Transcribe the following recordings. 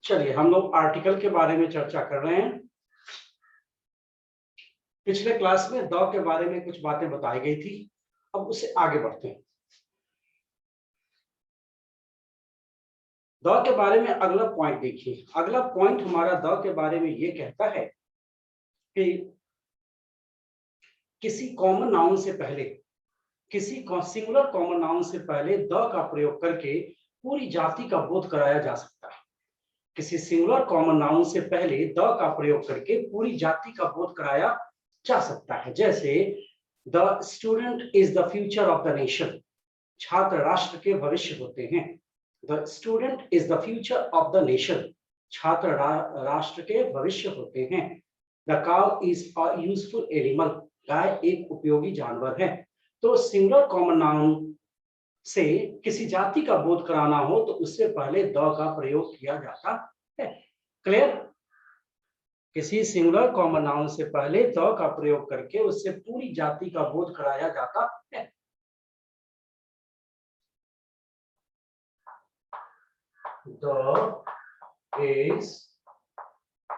चलिए हम लोग आर्टिकल के बारे में चर्चा कर रहे हैं। पिछले क्लास में द के बारे में कुछ बातें बताई गई थी, अब उससे आगे बढ़ते हैं। द के बारे में अगला पॉइंट देखिए। अगला पॉइंट हमारा द के बारे में ये कहता है कि किसी कॉमन नाउन से पहले, किसी सिंगुलर कॉमन नाउन से पहले द का प्रयोग करके पूरी जाति का बोध कराया जा सकता है। किसी सिंगुलर कॉमन नाउन से पहले द का प्रयोग करके पूरी जाति का बोध कराया जा सकता है। जैसे the student is the future of the nation, छात्र राष्ट्र के भविष्य होते हैं। The student is the future of the nation, छात्र राष्ट्र के भविष्य होते हैं। The cow is a useful animal, गाय एक उपयोगी जानवर है। तो सिंगुलर कॉमन नाउन से किसी जाति का बोध कराना हो तो उससे पहले द का प्रयोग किया जाता है। क्लियर? किसी सिंगुलर कॉमन नाउन से पहले द का प्रयोग करके उससे पूरी जाति का बोध कराया जाता है। The is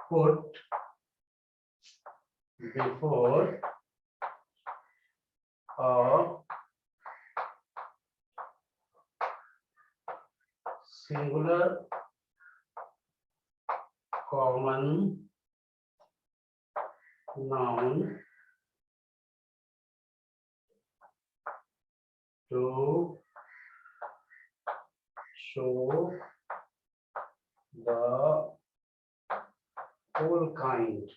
put before a singular common noun to show the whole kind.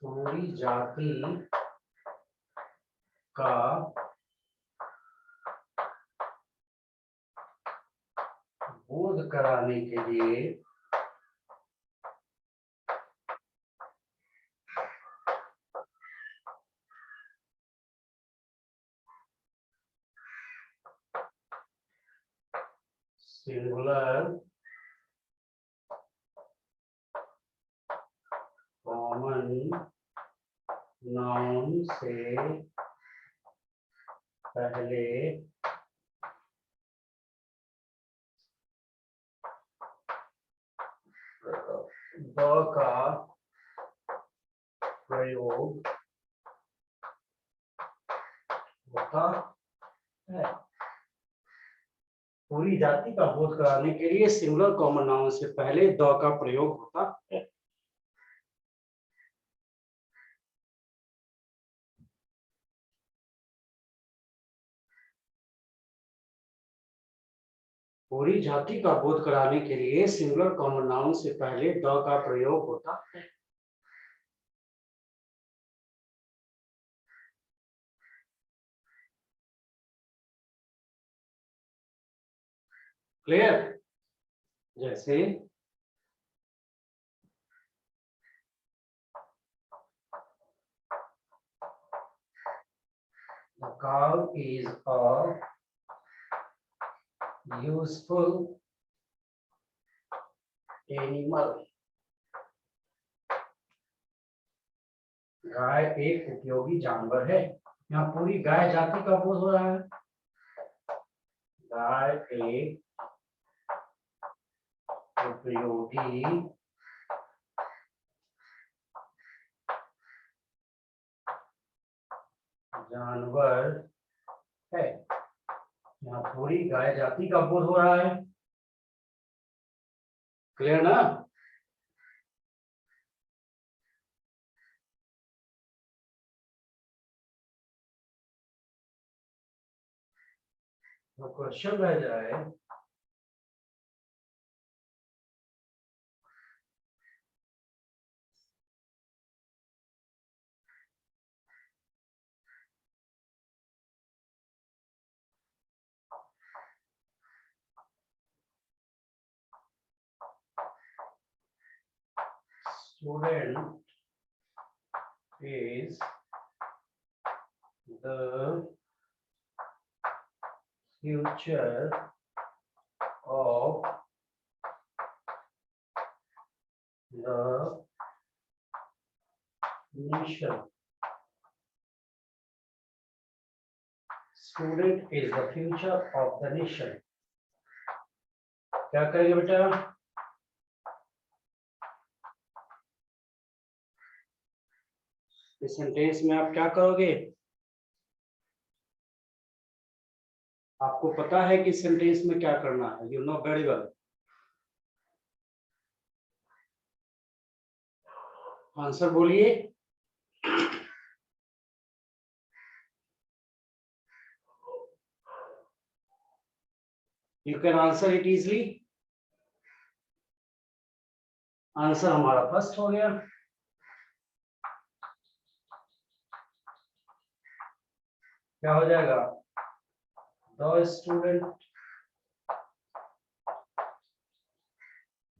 पूरी जाति का बोध कराने के लिए सिंगुलर कॉमन नाउन से पहले द का प्रयोग होता है। पूरी जाति का बोध कराने के लिए सिंगुलर कॉमन नाउन से पहले द का प्रयोग होता है। पूरी जाति का बोध कराने के लिए सिंगुलर कॉमन नाउन से पहले द का प्रयोग होता है। क्लियर? जैसे the cow is a useful animal, गाय एक उपयोगी जानवर है। यहाँ पूरी गाय जाति का बोध हो रहा है। गाय एक उपयोगी जानवर है। यहाँ पूरी गाय जाति का बोध हो रहा है। क्लियर ना? तो क्वेश्चन रह जाए student is the future of the nation. Student is the future of the nation. क्या करेंगे बेटा? इस सेंटेंस में आप क्या करोगे? आपको पता है कि सेंटेंस में क्या करना है, you know very well. Answer बोलिए। You can answer it easily. Answer हमारा फर्स्ट हो गया। क्या हो जाएगा? The student,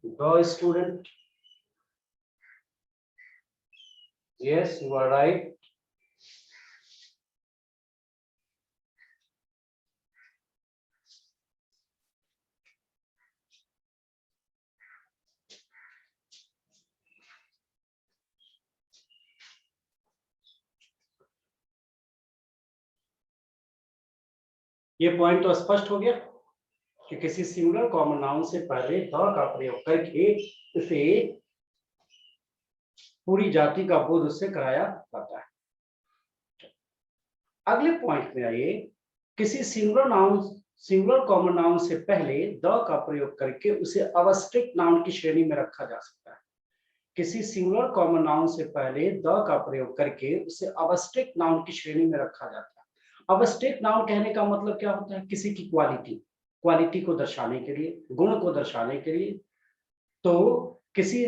the student. Yes, you are right. ये पॉइंट तो स्पष्ट हो गया कि किसी सिंगुलर कॉमन नाउन से पहले द का प्रयोग करके उसे पूरी जाति का बोध उससे कराया जाता है। अगले पॉइंट में आइए। किसी सिंगुलर कॉमन नाउन से पहले द का प्रयोग करके उसे अवस्ट्रिक्ट नाउन की श्रेणी में रखा जा सकता है। किसी सिंगुलर कॉमन नाउन से पहले द का प्रयोग करके उसे अवस्ट्रिक्ट नाउन की श्रेणी में रखा जाता है। अवस्ट्रिक्ट नाउन कहने का मतलब क्या होता है? किसी की क्वालिटी को दर्शाने के लिए, गुण को दर्शाने के लिए। तो किसी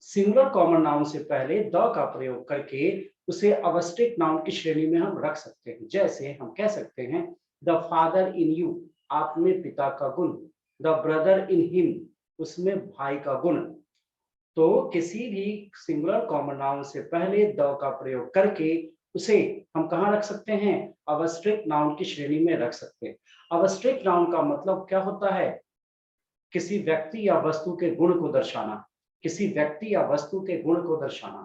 सिंगुलर कॉमन नाउन से पहले द का प्रयोग करके उसे अवस्ट्रिक्ट नाउन की श्रेणी में हम रख सकते हैं। जैसे हम कह सकते हैं द फादर इन यू, आप में पिता का गुण। द ब्रदर इन हिम, उसमें भाई का गुण। तो किसी भी सिंगुलर कॉमन नाउन से पहले द का प्रयोग करके उसे हम कहाँ रख सकते हैं? अवस्ट्रिक्ट नाउन की श्रेणी में रख सकते हैं। अवस्ट्रिक्ट नाउन का मतलब क्या होता है? किसी व्यक्ति या वस्तु के गुण को दर्शाना, किसी व्यक्ति या वस्तु के गुण को दर्शाना।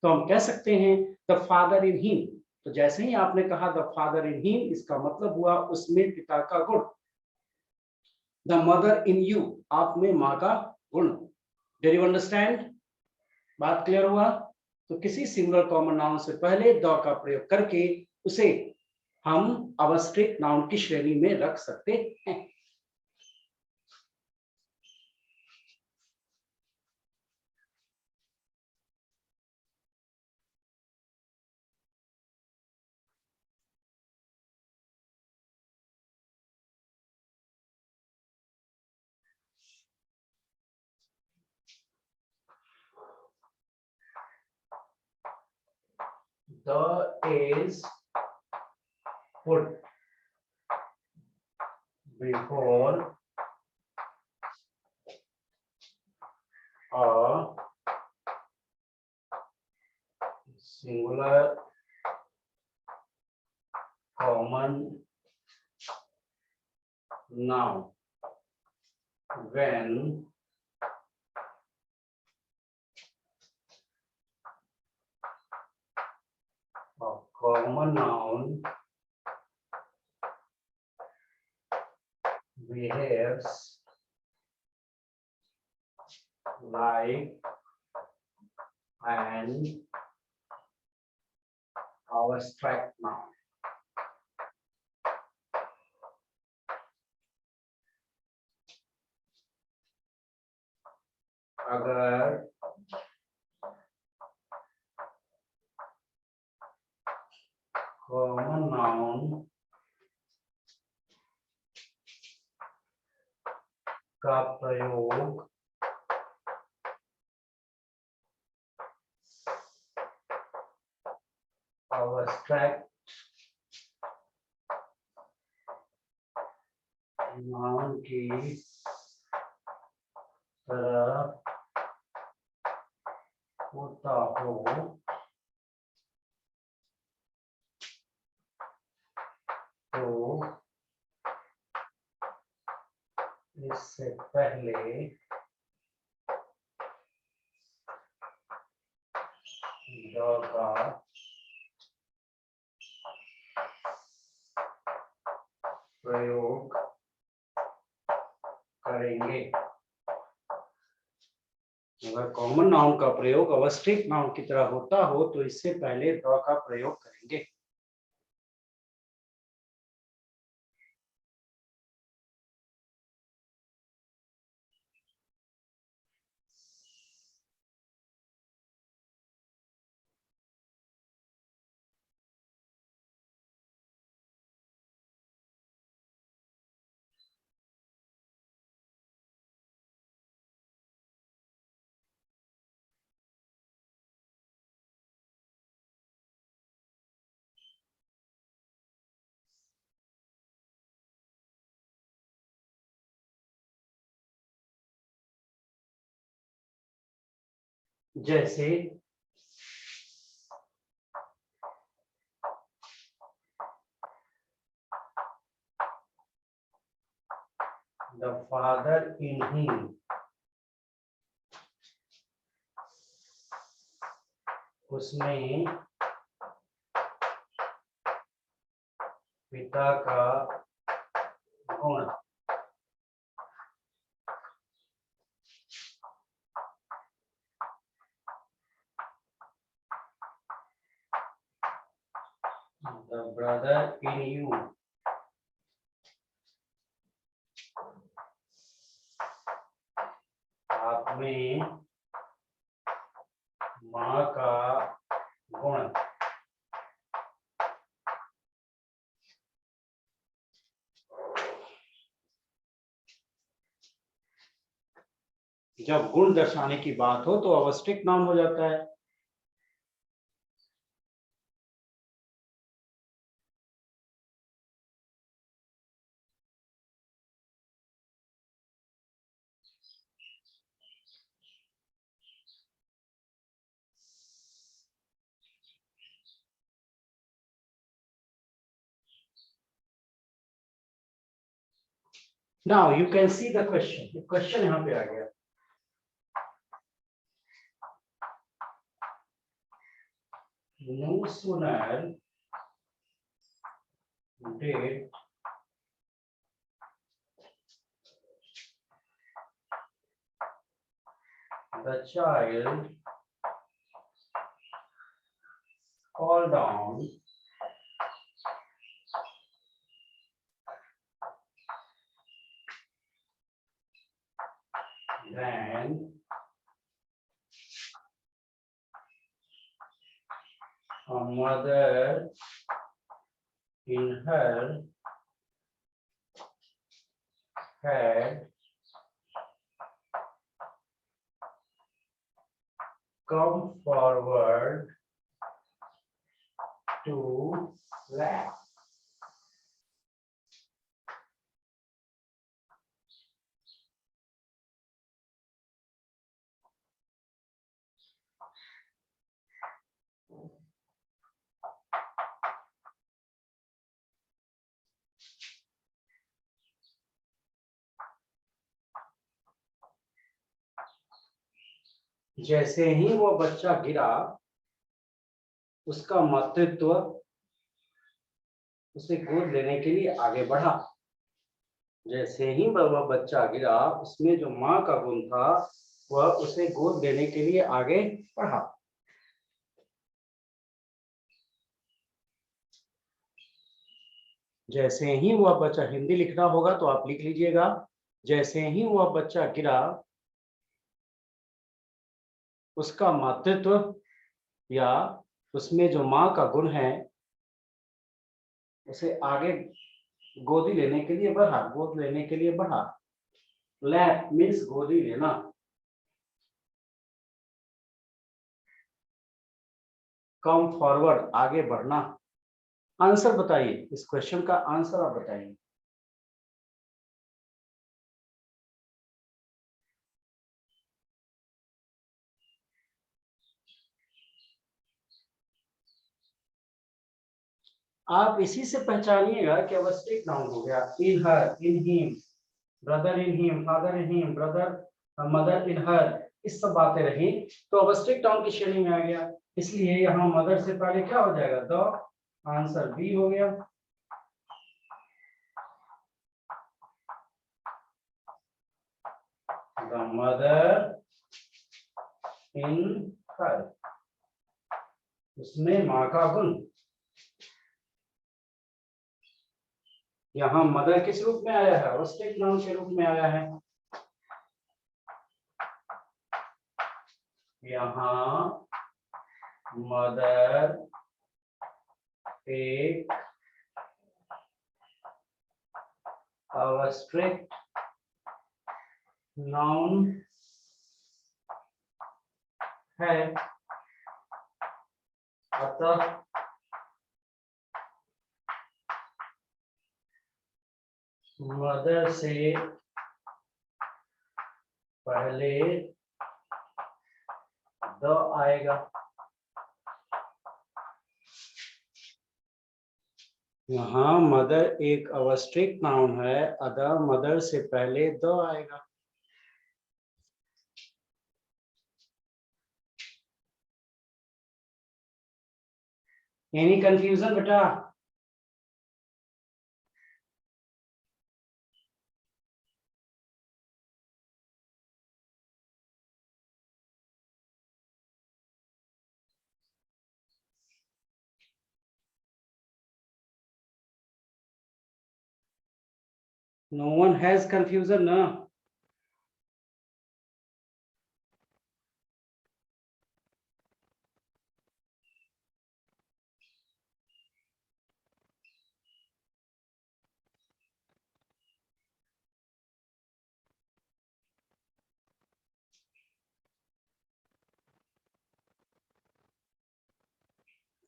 तो हम कह सकते हैं द फादर इन हिम। तो जैसे ही आपने कहा द फादर इन हिम, इसका मतलब हुआ उसमें पिता का गुण। द मदर इन यू, आप में माँ का गुण। Do you understand? बात क्लियर हुआ? तो किसी सिंगुलर कॉमन नाउन से पहले द का प्रयोग करके उसे हम अवस्ट्रिक्ट नाउन की श्रेणी में रख सकते हैं। The is put before a singular common noun when a common noun behaves like an abstract noun. अगर कॉमन नाउन का प्रयोग abstract नाउन की तरह होता हो तो इससे पहले द का प्रयोग करेंगे। अगर कॉमन नाउन का प्रयोग अवस्थित नाउन की तरह होता हो तो इससे पहले द का प्रयोग करेंगे। जैसे द फादर इन हिम, उसमें पिता का गुण। द ब्रदर इन यू, आप में माँ का गुण। जब गुण दर्शाने की बात हो तो अवस्थित नाउन हो जाता है। Now you can see the question. The question यहाँ पे आ गया। No sooner did the child fall down then a mother in her had come forward to laugh. जैसे ही वो बच्चा गिरा, उसका मातृत्व उसे गोद लेने के लिए आगे बढ़ा। जैसे ही वह बच्चा गिरा, उसमें जो माँ का गुण था वह उसे गोद लेने के लिए आगे बढ़ा। जैसे ही वह बच्चा, हिंदी लिखना होगा तो आप लिख लीजिएगा। जैसे ही वह बच्चा गिरा, उसका मातृत्व या उसमें जो माँ का गुण है उसे आगे गोदी लेने के लिए बढ़ा, गोद लेने के लिए बढ़ा। लैप मीन्स गोदी लेना। कम फॉरवर्ड आगे बढ़ना। आंसर बताइए, इस क्वेश्चन का आंसर आप बताइए। आप इसी से पहचानिएगा कि अवस्थित नाउन हो गया। In her, in him, brother in him, father in him, brother mother in her. इस सब बातें रही तो अब स्ट्रिक्ट नाउन की श्रेणी में आ गया, इसलिए यहाँ मदर से पहले क्या हो जाएगा, द, आंसर बी हो गया। द मदर इन हर, उसमें माँ का गुण। यहाँ मदर किस रूप में आया है, स्ट्रिक्ट नाउन के रूप में आया है। यहाँ मदर एक स्ट्रिक्ट नाउन है, अतः मदर से पहले द आएगा। यहाँ मदर एक अवस्थित नाउन है, अतः मदर से पहले द आएगा। एनी कंफ्यूजन बेटा? No one has confusion ना?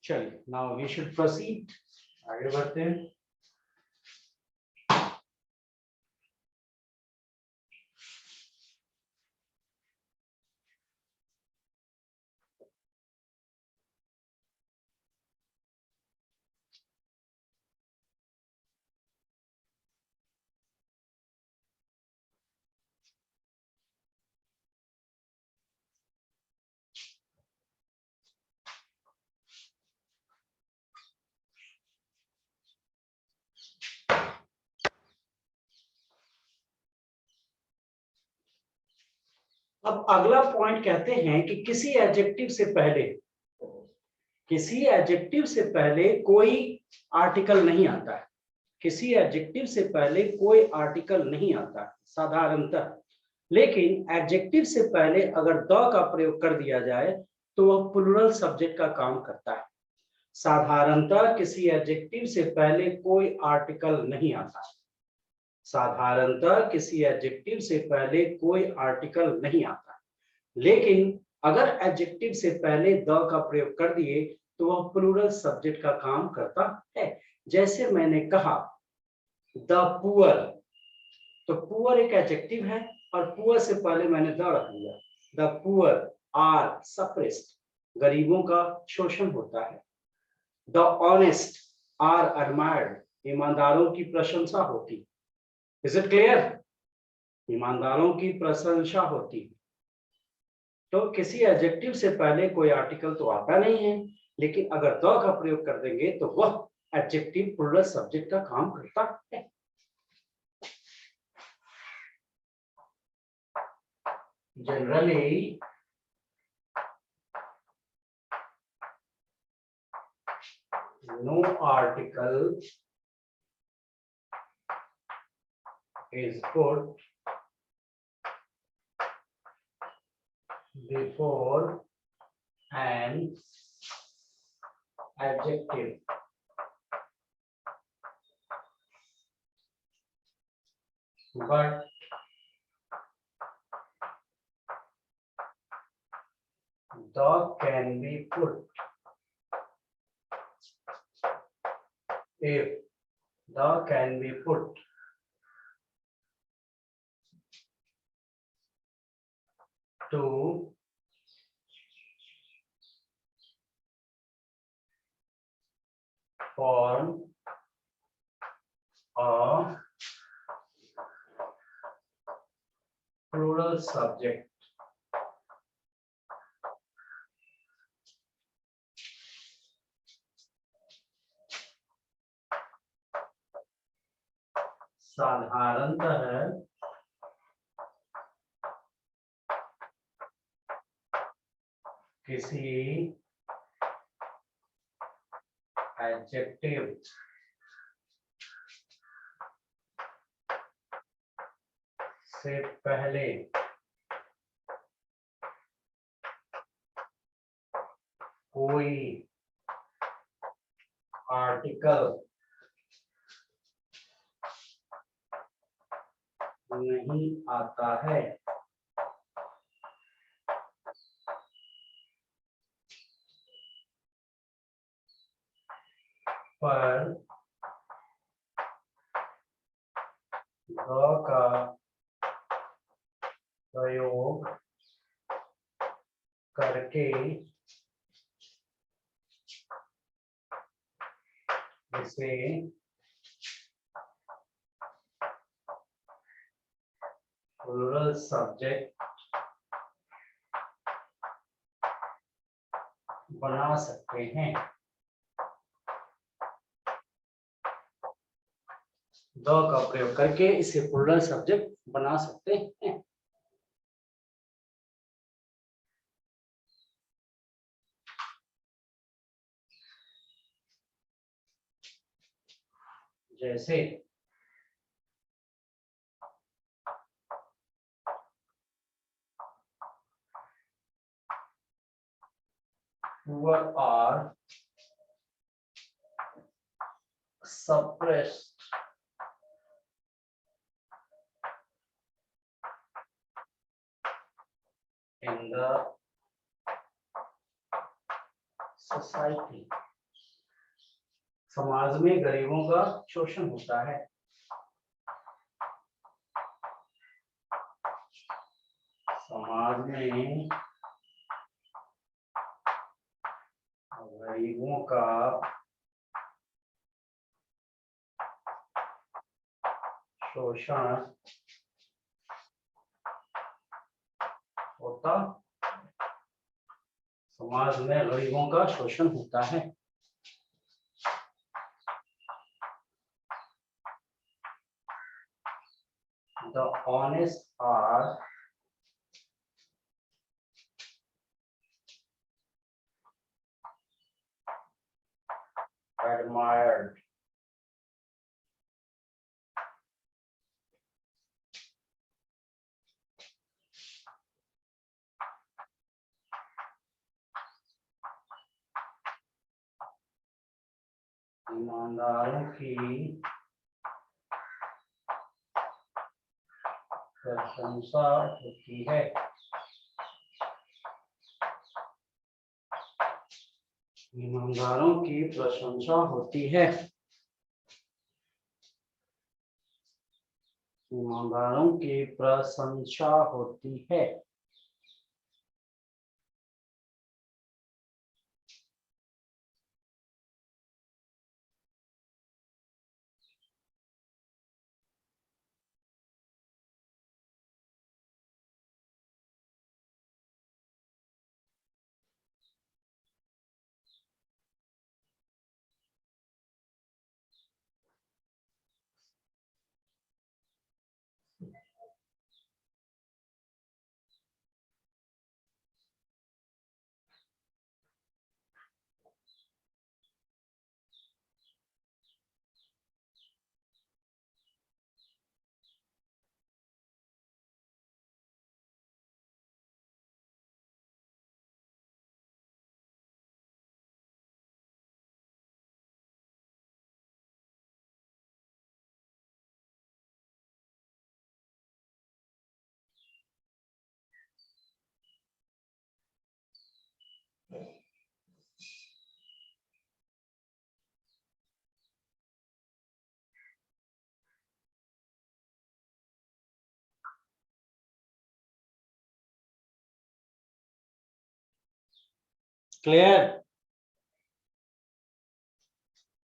चलिए, now we should proceed, आगे बढ़ते हैं। अब अगला पॉइंट कहते हैं कि किसी एडजेक्टिव से पहले कोई आर्टिकल नहीं आता है। किसी एडजेक्टिव से पहले कोई आर्टिकल नहीं आता है साधारणतः, लेकिन एडजेक्टिव से पहले अगर द का प्रयोग कर दिया जाए तो वह प्लूरल सब्जेक्ट का काम करता है। साधारणतः किसी एडजेक्टिव से पहले कोई आर्टिकल नहीं आता है। साधारणतः किसी एडजेक्टिव से पहले कोई आर्टिकल नहीं आता, लेकिन अगर एडजेक्टिव से पहले द का प्रयोग कर दिए तो वह प्लूरल सब्जेक्ट का काम करता है। जैसे मैंने कहा द पुअर, तो पुअर एक एडजेक्टिव है और पुअर से पहले मैंने द रख दिया। द पुअर आर सप्रेस्ड, गरीबों का शोषण होता है। द ऑनेस्ट आर एडमायर्ड, ईमानदारों की प्रशंसा होती। Is it clear? ईमानदारों की प्रशंसा होती। तो किसी एडजेक्टिव से पहले कोई आर्टिकल तो आता नहीं है, लेकिन अगर द का प्रयोग कर देंगे तो वह एडजेक्टिव प्लूरल सब्जेक्ट का काम करता है। Generally no article is put before an adjective, but the can be put if the can be put to form a plural subject साधारणतः किसी एडजेक्टिव से पहले कोई आर्टिकल नहीं आता है, पर द का प्रयोग करके इसे प्लूरल सब्जेक्ट बना सकते हैं। द का प्रयोग करके इसे प्लूरल सब्जेक्ट बना सकते हैं। जैसे poor are suppressed in the society। समाज में गरीबों का शोषण होता है। समाज में गरीबों का शोषण होता, समाज में गरीबों का शोषण होता है। The honest are admired ईमानदारों की प्रशंसा होती है। ईमानदारों की प्रशंसा होती है। ईमानदारों की प्रशंसा होती है। क्लियर?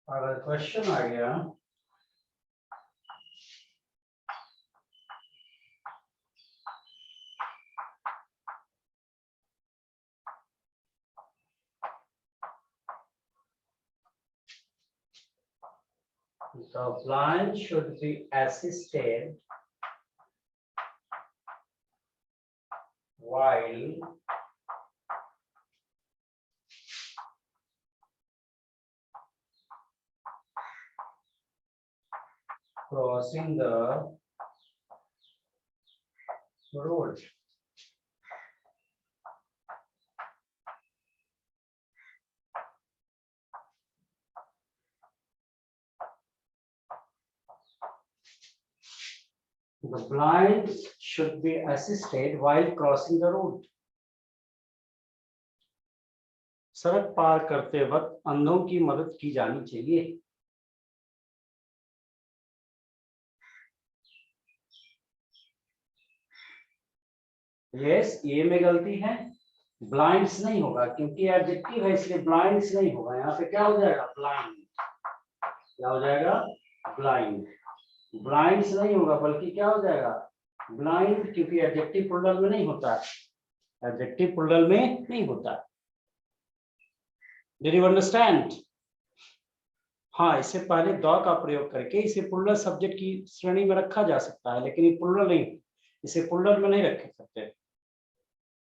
अगर क्वेश्चन आ गया The blind should be assisted while crossing the road. The blind should be assisted while crossing the road. सड़क पार करते वक्त अंधों की मदद की जानी चाहिए। यस, ये में गलती है, ब्लाइंड्स नहीं होगा क्योंकि एडजेक्टिव है इसलिए ब्लाइंड्स नहीं होगा। यहाँ पे क्या हो जाएगा? ब्लाइंड। क्या हो जाएगा? ब्लाइंड। ब्लाइंड्स नहीं होगा बल्कि क्या हो जाएगा? ब्लाइंड, क्योंकि एडजेक्टिव प्लूरल में नहीं होता है। एडजेक्टिव प्लूरल में नहीं होता। Did you understand? हाँ, इससे पहले द का प्रयोग करके इसे प्लूरल सब्जेक्ट की श्रेणी में रखा जा सकता है, लेकिन ये प्लूरल नहीं, इसे प्लूरल में नहीं रख सकते।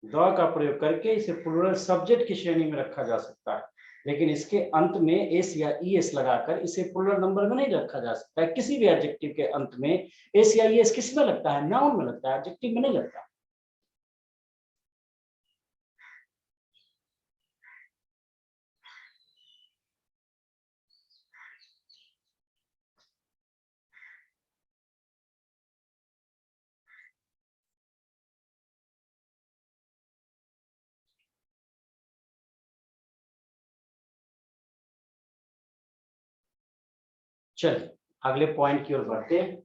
द का प्रयोग करके इसे प्लूरल सब्जेक्ट की श्रेणी में रखा जा सकता है, लेकिन इसके अंत में एस या ईएस लगाकर इसे प्लूरल नंबर में नहीं रखा जा सकता है। किसी भी एडजेक्टिव के अंत में एस या ईएस किस में लगता है? नाउन में लगता है, एडजेक्टिव में नहीं लगता। चलिए अगले पॉइंट की ओर बढ़ते हैं।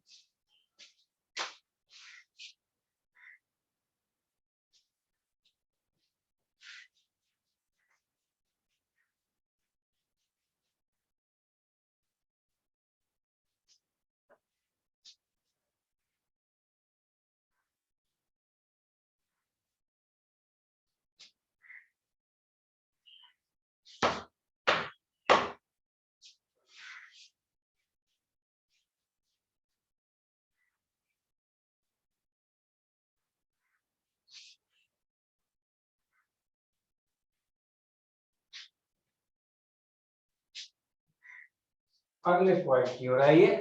अगले पॉइंट की ओर आइए।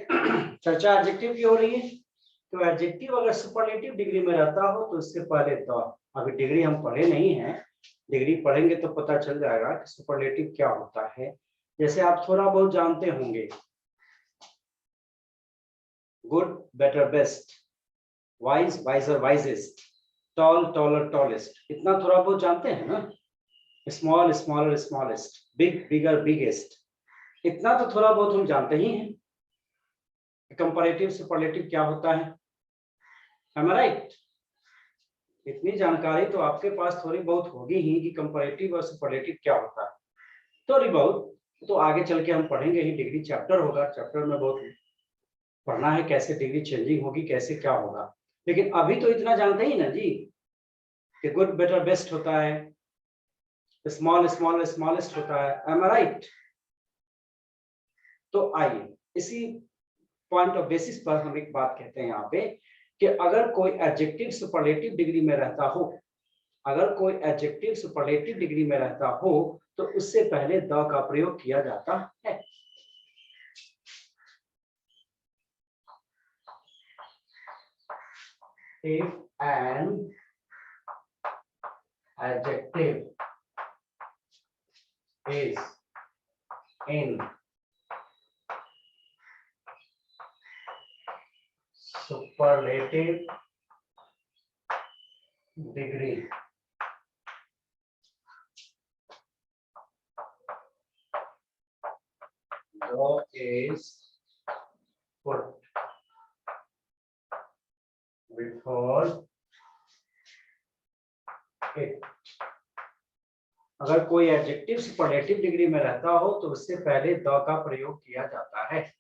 चर्चा एडजेक्टिव की हो रही है, तो एडजेक्टिव अगर सुपरलेटिव डिग्री में रहता हो तो इससे पहले द। अभी डिग्री हम पढ़े नहीं है, डिग्री पढ़ेंगे तो पता चल जाएगा कि सुपरलेटिव क्या होता है। जैसे आप थोड़ा बहुत जानते होंगे, good, better, best, wise, wiser, wisest, tall, taller, tallest, इतना थोड़ा बहुत जानते हैं ना। Small, smaller, smallest, big, bigger, biggest, इतना तो थोड़ा बहुत हम जानते ही हैं। कंपैरेटिव सुपरलेटिव क्या होता है? Am I right? इतनी जानकारी तो आपके पास थोड़ी बहुत होगी ही कि कंपैरेटिव और सुपरलेटिव क्या होता है। थोड़ी बहुत तो आगे चल के हम पढ़ेंगे ही, डिग्री चैप्टर होगा, चैप्टर में बहुत पढ़ना है कैसे डिग्री चेंजिंग होगी, कैसे क्या होगा। लेकिन अभी तो इतना जानते ही ना जी कि गुड, बेटर, बेस्ट होता है, स्मॉल, स्मॉल, स्मॉलेस्ट होता है। Am I right? तो आइए इसी पॉइंट ऑफ बेसिस पर हम एक बात कहते हैं यहाँ पे कि अगर कोई एडजेक्टिव सुपरलेटिव डिग्री में रहता हो, अगर कोई एडजेक्टिव सुपरलेटिव डिग्री में रहता हो तो उससे पहले द का प्रयोग किया जाता है। If an adjective is in superlative degree, the is put before it। अगर कोई एडजेक्टिव सुपरलेटिव डिग्री में रहता हो तो उससे पहले द का प्रयोग किया जाता है।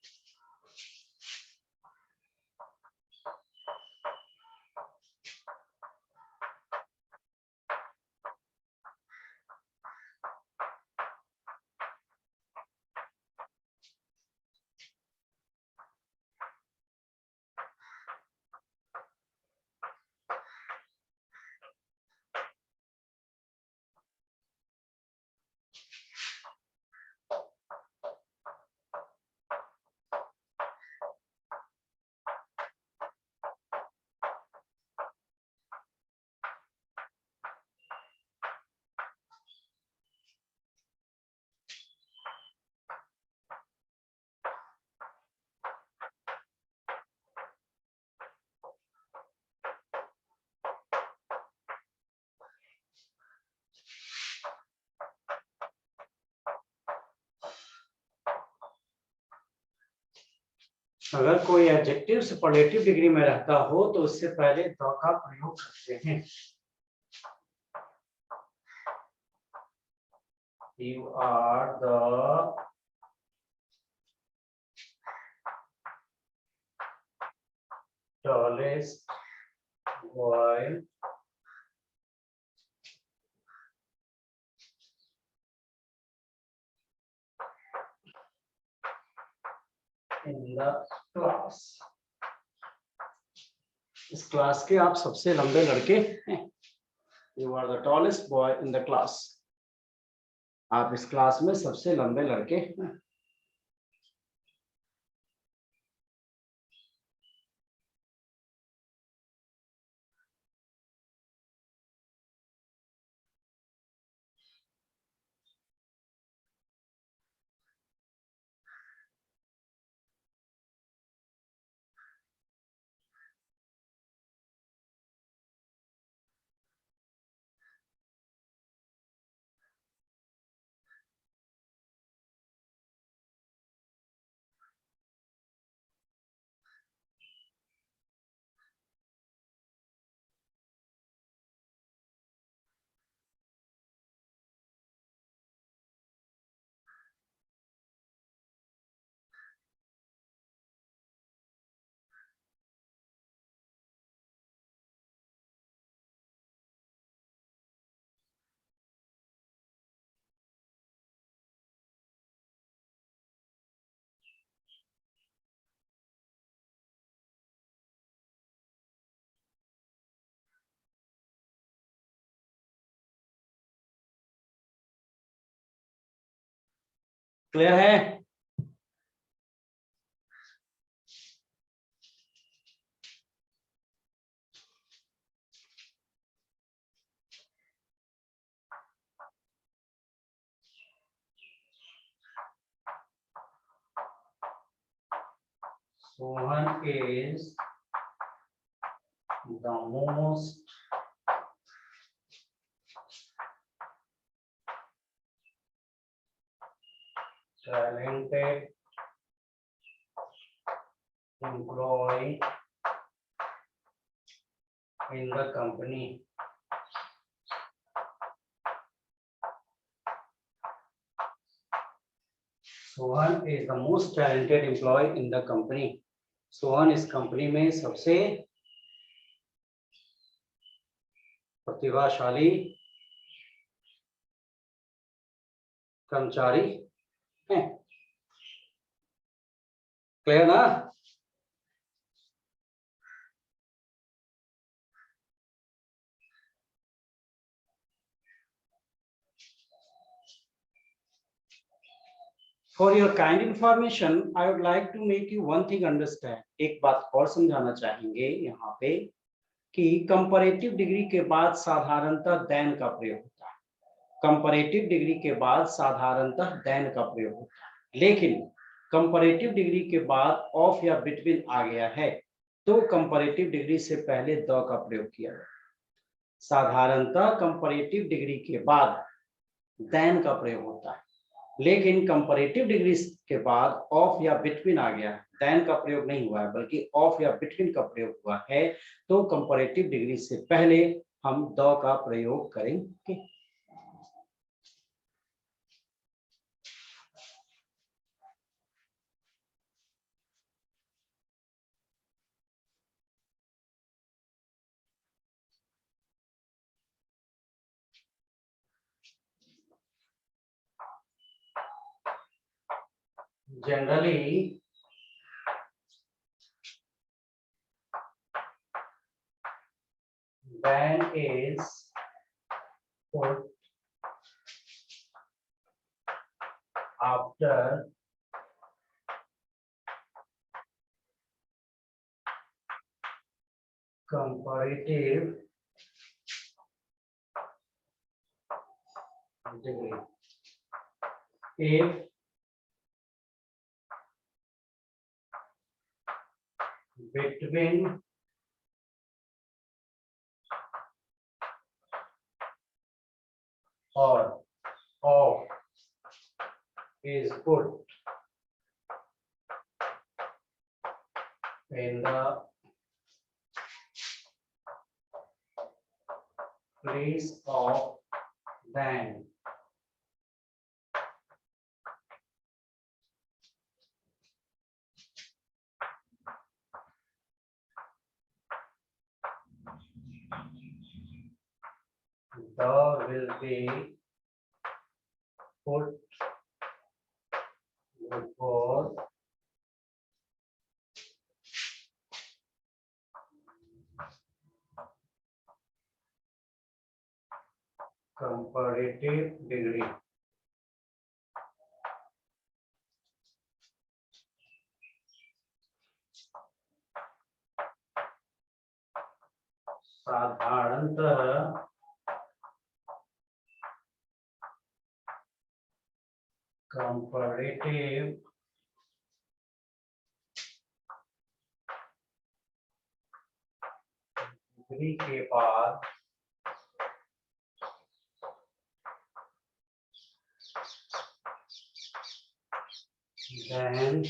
अगर कोई एडजेक्टिव सुपरलेटिव डिग्री में रहता हो तो उससे पहले द का प्रयोग करते हैं। You are the tallest boy in the class. इस क्लास के आप सबसे लंबे लड़के हैं। You are the tallest boy in the class. आप इस क्लास में सबसे लंबे लड़के हैं। क्लियर है? Sohan is the most talented employee in the company. Sohan is the most talented employee in the company. Sohan इस कंपनी में सबसे प्रतिभाशाली कर्मचारी है। क्लियर ना? For your kind information, I would like to make you one thing understand. एक बात और समझाना चाहेंगे यहाँ पे कि कंपैरेटिव डिग्री के बाद साधारणतः देन का प्रयोग होता है। कंपैरेटिव डिग्री के बाद साधारणतः देन का प्रयोग होता है, लेकिन कंपैरेटिव डिग्री के बाद ऑफ या बिटवीन आ गया है तो कंपैरेटिव डिग्री से पहले द का प्रयोग किया जाए। साधारणतः कंपैरेटिव डिग्री के बाद देन का प्रयोग होता है, लेकिन कंपैरेटिव डिग्री के बाद ऑफ या बिटवीन आ गया है, देन का प्रयोग नहीं हुआ है बल्कि ऑफ या बिटवीन का प्रयोग हुआ है, तो कंपैरेटिव डिग्री से पहले हम द का प्रयोग करेंगे। Generally, ban is put after comparative degree. If between or of is put in the place of than. The will be put before comparative degree. साधारणतः comparative डिग्री के बाद then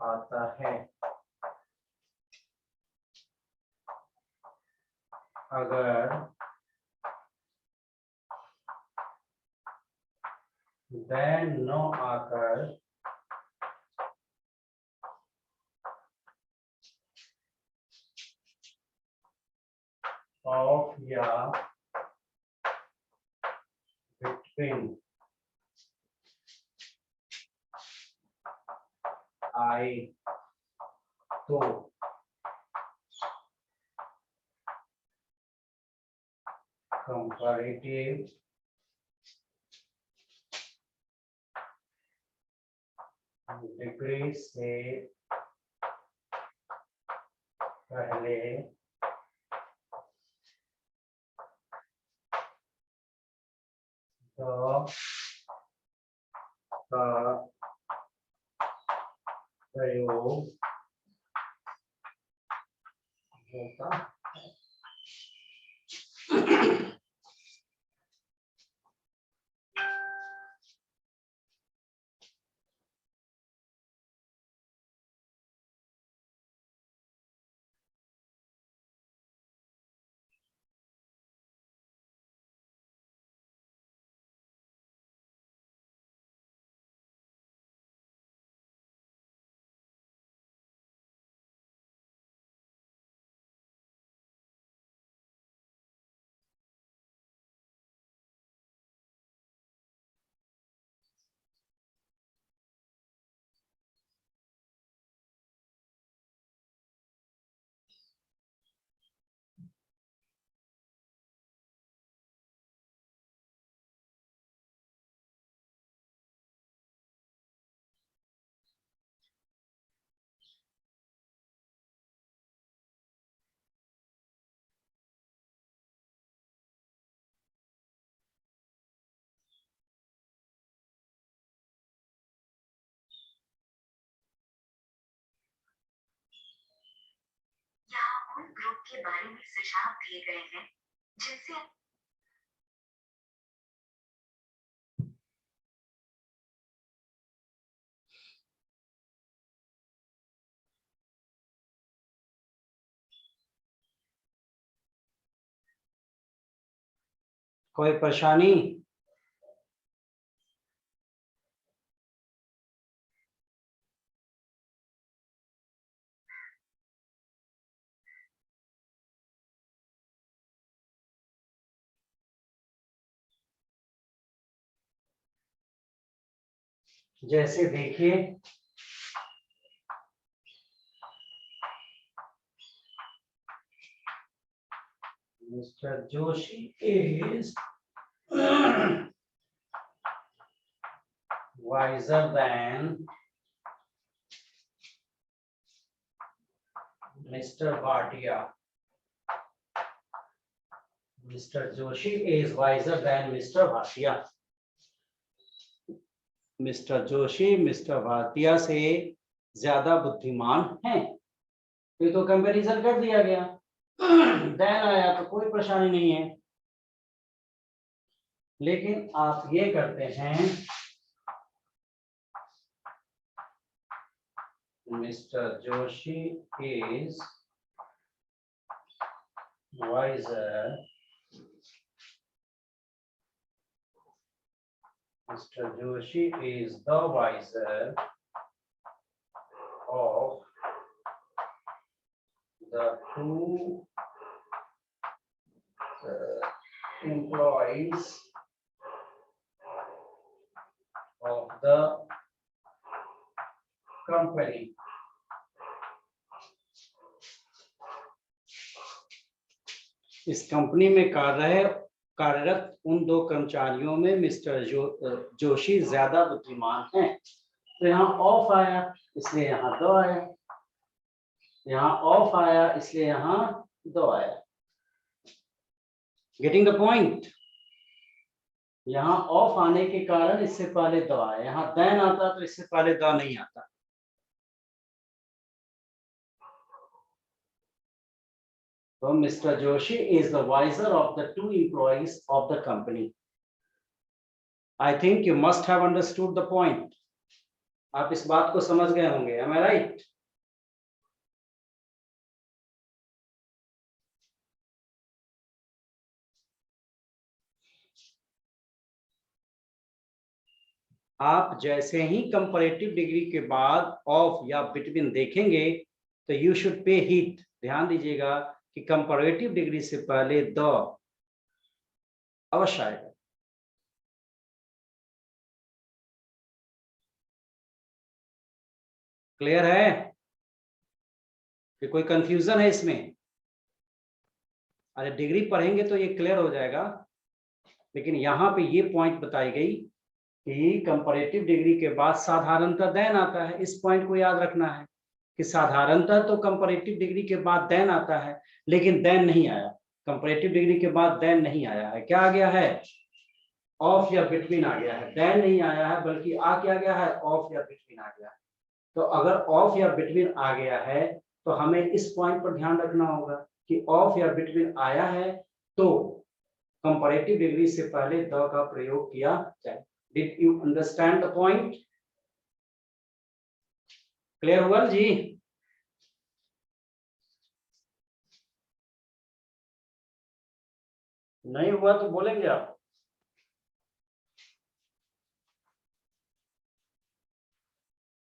आता है। अगर then न आकर of या between आए तो comparative डिग्री से पहले तो का प्रयोग होता है। उन ग्रुप के बारे में सुझाव दिए गए हैं जिनसे कोई परेशानी? जैसे देखिए mister Joshi is wiser than Mr. Bhatia. Mr. Joshi is wiser than Mr. Bhatia. Mister Joshi mister Bhatia से ज्यादा बुद्धिमान हैं। ये तो कंपैरिजन कर दिया गया। देन आया तो कोई परेशानी नहीं है, लेकिन आप ये करते हैं Mr. Joshi is wiser. Mr. Joshi is the wiser of the two employees of the company. इस कंपनी में कार्यरत उन दो कर्मचारियों में मिस्टर जोशी ज्यादा बुद्धिमान हैं। तो यहाँ ऑफ आया इसलिए यहाँ द आया, यहाँ ऑफ आया इसलिए यहाँ द आया। Getting the point? यहाँ ऑफ आने के कारण इससे पहले द आया, यहाँ देन आता तो इससे पहले द नहीं आता। So Mr. Joshi is the wiser of the two employees of the company. I think you must have understood the point. आप इस बात को समझ गए होंगे, am I right? आप जैसे ही कंपैरेटिव डिग्री के बाद ऑफ या बिटवीन देखेंगे तो यू शुड पे हीट। ध्यान दीजिएगा कि कंपैरेटिव डिग्री से पहले द अवश्य आएगा। क्लियर है कि कोई कंफ्यूजन है इसमें? अरे डिग्री पढ़ेंगे तो ये क्लियर हो जाएगा, लेकिन यहाँ पे ये पॉइंट बताई गई कि कंपैरेटिव डिग्री के बाद साधारणतः देन आता है। इस पॉइंट को याद रखना है कि साधारणतः तो कंपैरेटिव डिग्री के बाद देन आता है, लेकिन देन नहीं आया। कंपैरेटिव डिग्री के बाद देन नहीं आया है। क्या आ गया है? ऑफ या बिटवीन आ गया है। देन नहीं आया है, बल्कि आ क्या गया है? ऑफ या बिटवीन आ गया है। तो अगर ऑफ या बिटवीन आ गया है तो हमें इस पॉइंट पर ध्यान रखना होगा कि ऑफ या बिटवीन आया है तो कंपैरेटिव डिग्री से पहले द का प्रयोग किया जाए। Did you understand the point? Clear हुआ जी? नहीं हुआ तो बोलेंगे आप।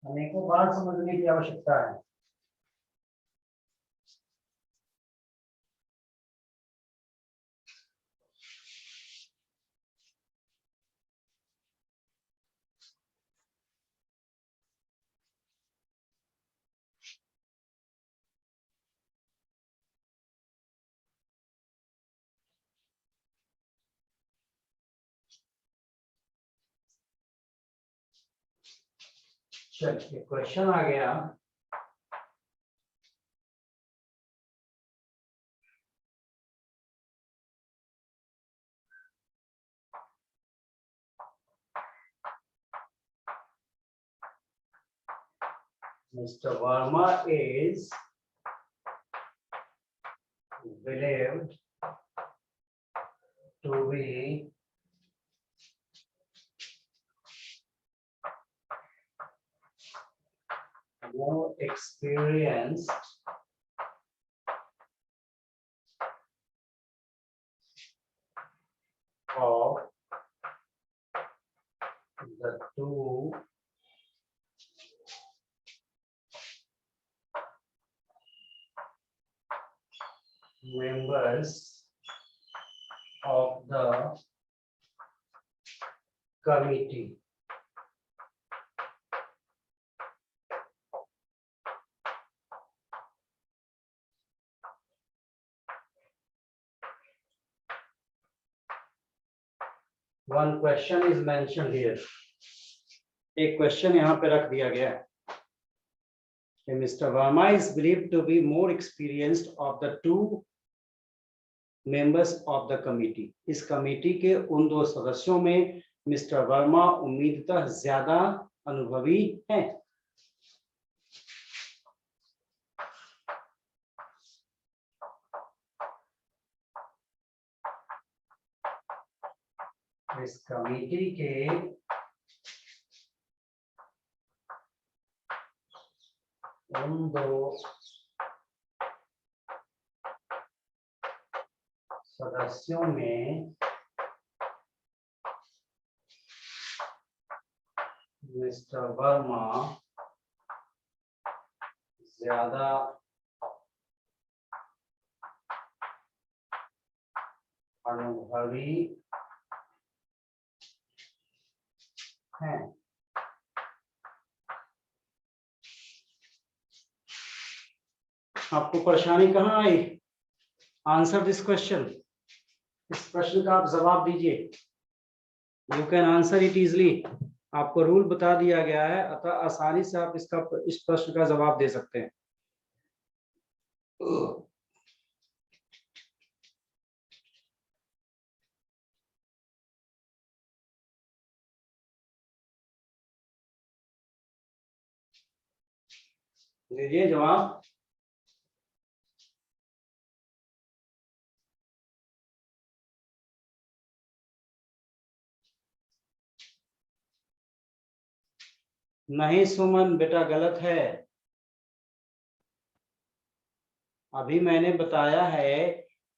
अनेकों बार समझने की आवश्यकता है। चलिए क्वेश्चन आ गया। Mr. Verma is believed to be more experienced of the two members of the committee. One question is mentioned here. एक क्वेश्चन यहाँ पे रख दिया गया है। Mr. Verma is believed to be more experienced of the two members of the committee. इस committee के उन दो सदस्यों में मिस्टर वर्मा उम्मीदतः ज्यादा अनुभवी हैं। इस कमेटी के हम दो सदस्यों में मिस्टर वर्मा ज्यादा अनुभवी हैं। आपको परेशानी कहाँ आई? Answer this question. इस प्रश्न का आप जवाब दीजिए। You can answer it easily. आपको रूल बता दिया गया है, अतः आसानी से आप इस प्रश्न का जवाब दे सकते हैं। दीजिए जवाब। नहीं सुमन बेटा, गलत है। अभी मैंने बताया है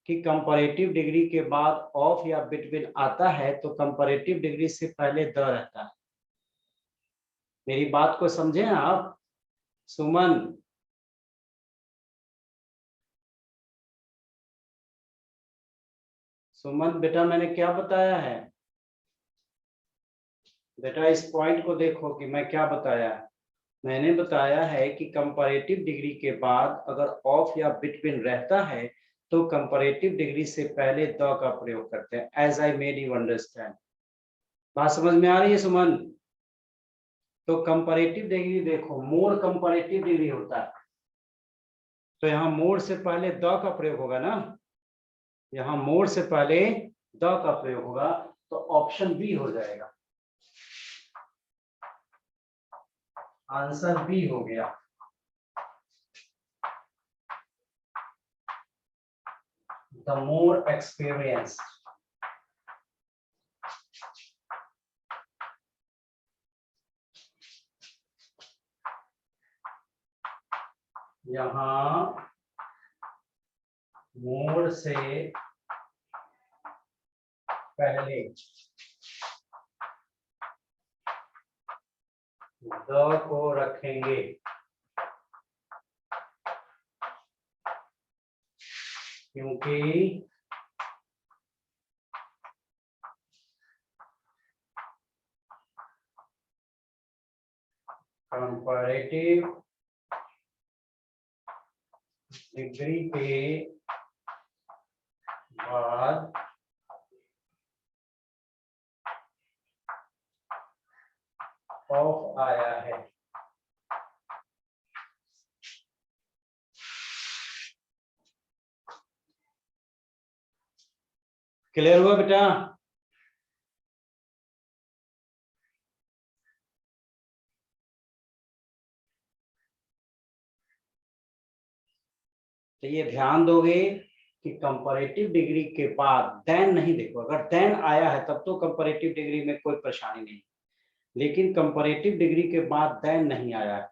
कि कंपैरेटिव डिग्री के बाद ऑफ या बिटवीन आता है तो कंपैरेटिव डिग्री से पहले द रहता है। मेरी बात को समझे आप सुमन? सुमन बेटा, मैंने क्या बताया है? बेटा इस पॉइंट को देखो कि मैं क्या बताया है। मैंने बताया है कि कंपैरेटिव डिग्री के बाद अगर ऑफ या बिटवीन रहता है तो कंपैरेटिव डिग्री से पहले द का प्रयोग करते हैं। As I made you understand. बात समझ में आ रही है सुमन? तो कंपैरेटिव डिग्री देखो, मोर कंपैरेटिव डिग्री होता है, तो यहाँ मोर से पहले द का प्रयोग होगा ना। यहाँ मोर से पहले द का प्रयोग होगा, तो ऑप्शन बी हो जाएगा। आंसर बी हो गया। The more experience. यहाँ मोर से पहले द को रखेंगे क्योंकि कंपैरेटिव डिग्री के बाद ऑफ आया है। क्लियर हुआ बेटा? तो ये ध्यान दोगे कि कंपैरेटिव डिग्री के बाद देन नहीं, देखो अगर देन आया है तब तो कंपैरेटिव डिग्री में कोई परेशानी नहीं, लेकिन कंपैरेटिव डिग्री के बाद देन नहीं आया है,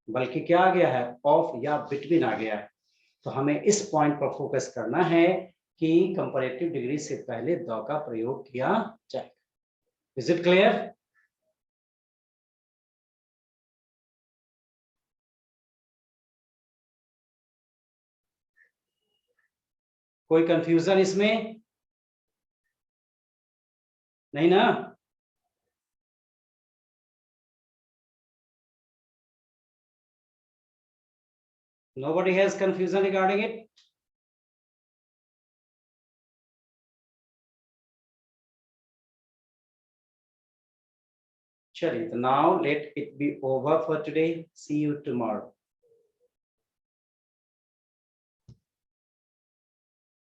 बल्कि क्या आ गया है? ऑफ या बिटवीन आ गया है। तो हमें इस पॉइंट पर फोकस करना है कि कंपैरेटिव डिग्री से पहले द का प्रयोग किया जाए। Is it clear? कोई कंफ्यूजन इसमें नहीं ना? Nobody has confusion regarding it? Chali, now let it be over for today. See you tomorrow.